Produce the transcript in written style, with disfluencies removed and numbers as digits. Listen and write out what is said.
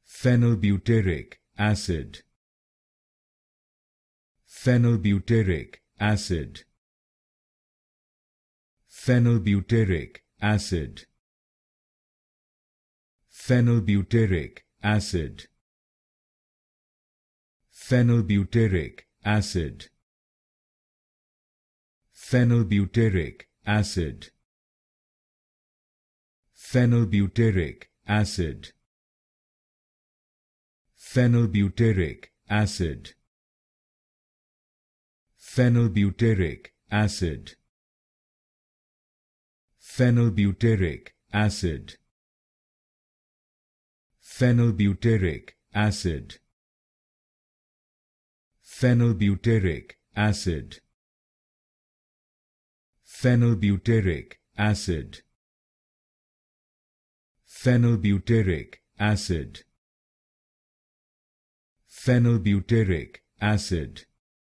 Phenylbutyric acid. Phenylbutyric acid. Phenylbutyric acid. Phenylbutyric acid. Phenylbutyric acid. Phenylbutyric acid. Phenylbutyric acid. Phenylbutyric acid. Phenylbutyric acid. Phenylbutyric acid. Phenylbutyric acid. Phenylbutyric acid. Phenylbutyric acid. Phenylbutyric acid. Phenylbutyric acid.